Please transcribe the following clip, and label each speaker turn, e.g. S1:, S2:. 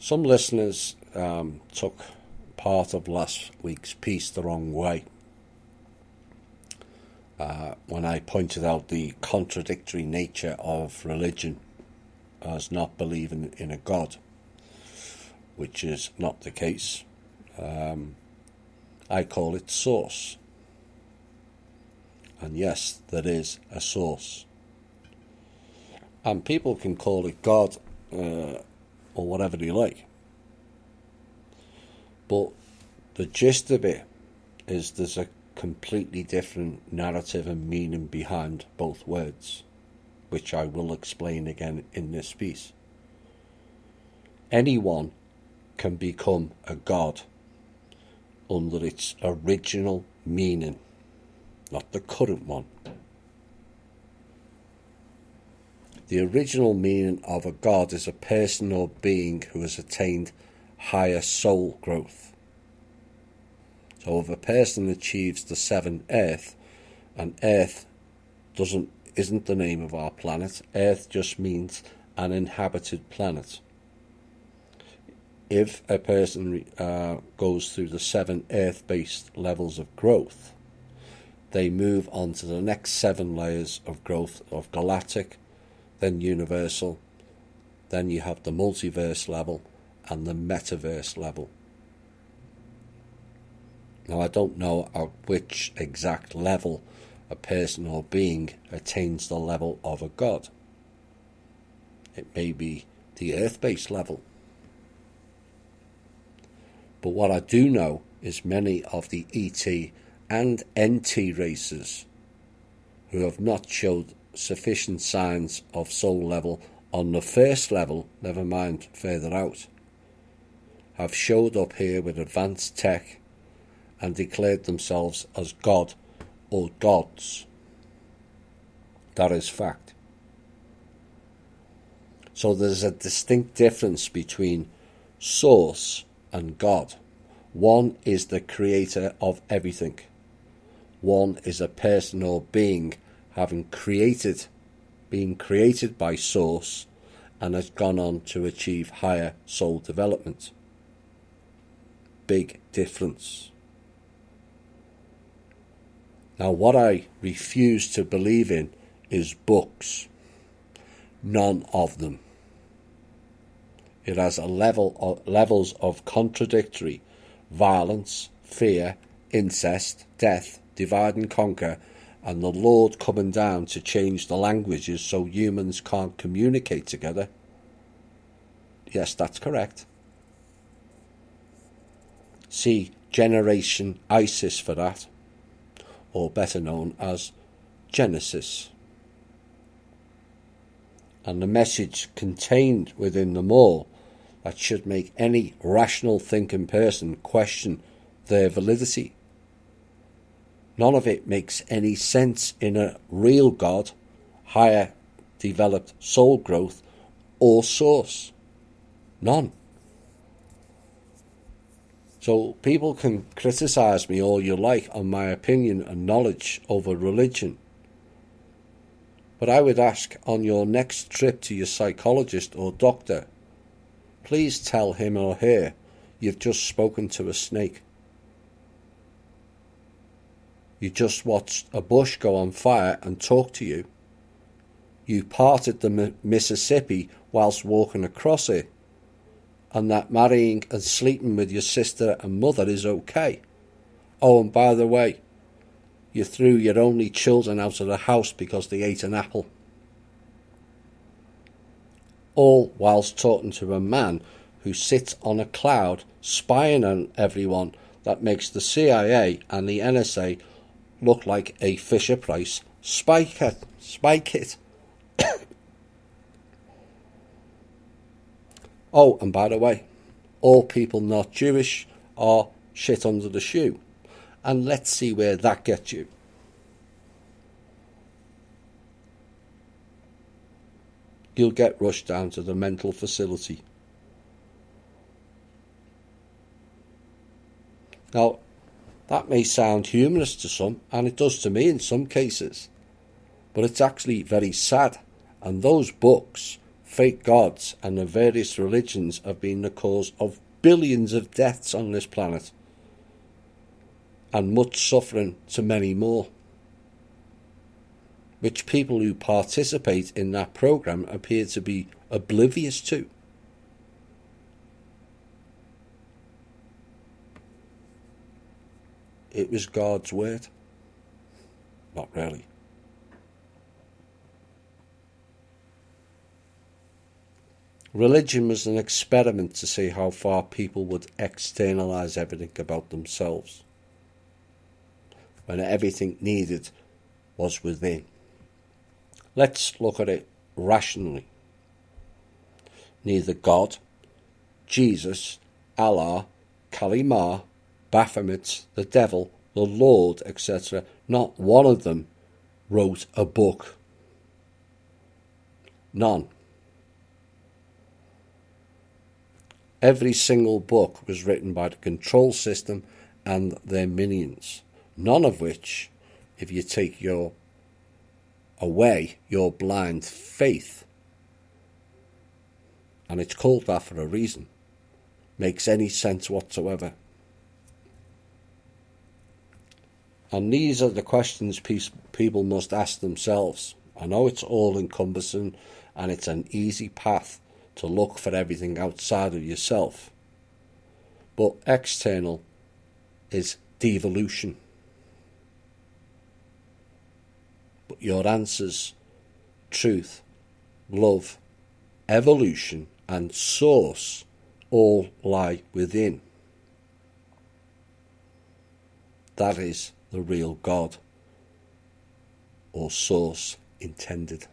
S1: Some listeners took part of last week's piece the wrong way when I pointed out the contradictory nature of religion as not believing in a God, which is not the case. I call it source. And yes, there is a source. And people can call it God or whatever they like. But the gist of it is there's a completely different narrative and meaning behind both words, which I will explain again in this piece. Anyone can become a god under its original meaning, not the current one. The original meaning of a god is a person or being who has attained higher soul growth. So if a person achieves the seventh earth, and earth isn't the name of our planet, earth just means an inhabited planet. If a person goes through the 7 earth-based levels of growth, they move on to the next 7 layers of growth of galactic, then universal, then you have the multiverse level and the metaverse level. Now I don't know at which exact level a person or being attains the level of a god. It may be the earth-based level. But what I do know is many of the ET and NT races who have not showed sufficient signs of soul level on the first level, never mind further out, have showed up here with advanced tech and declared themselves as God or gods. That is fact. So there's a distinct difference between source and God. One is the creator of everything. One is a person or being being created by source and has gone on to achieve higher soul development. Big difference. Now what I refuse to believe in is books. None of them. It has levels of contradictory violence, fear, incest, death, divide and conquer, and the Lord coming down to change the languages so humans can't communicate together. Yes, that's correct. See Generation ISIS for that, or better known as Genesis. And the message contained within them all that should make any rational thinking person question their validity. None of it makes any sense in a real God, higher developed soul growth, or source. None. So people can criticize me all you like on my opinion and knowledge over religion. But I would ask, on your next trip to your psychologist or doctor, please tell him or her you've just spoken to a snake. You just watched a bush go on fire and talk to you. You parted the Mississippi whilst walking across it, and that marrying and sleeping with your sister and mother is okay. Oh, and by the way, you threw your only children out of the house because they ate an apple. All whilst talking to a man who sits on a cloud spying on everyone that makes the CIA and the NSA look like a Fisher-Price spy kit. Oh, and by the way, all people not Jewish are shit under the shoe. And let's see where that gets you. You'll get rushed down to the mental facility. Now, that may sound humorous to some, and it does to me in some cases, but it's actually very sad. And those books fake gods and the various religions have been the cause of billions of deaths on this planet and much suffering to many more, which people who participate in that program appear to be oblivious to. It was God's word. Not really. Religion was an experiment to see how far people would externalize everything about themselves, when everything needed was within. Let's look at it rationally. Neither God, Jesus, Allah, Kali Ma, Baphomet, the devil, the Lord, etc., not one of them wrote a book. None. Every single book was written by the control system and their minions, none of which, if you take away your blind faith, and it's called that for a reason, makes any sense whatsoever. And these are the questions people must ask themselves. I know it's all encompassing and it's an easy path to look for everything outside of yourself, but external is devolution. But your answers, truth, love, evolution and source all lie within. That is the real God or source intended.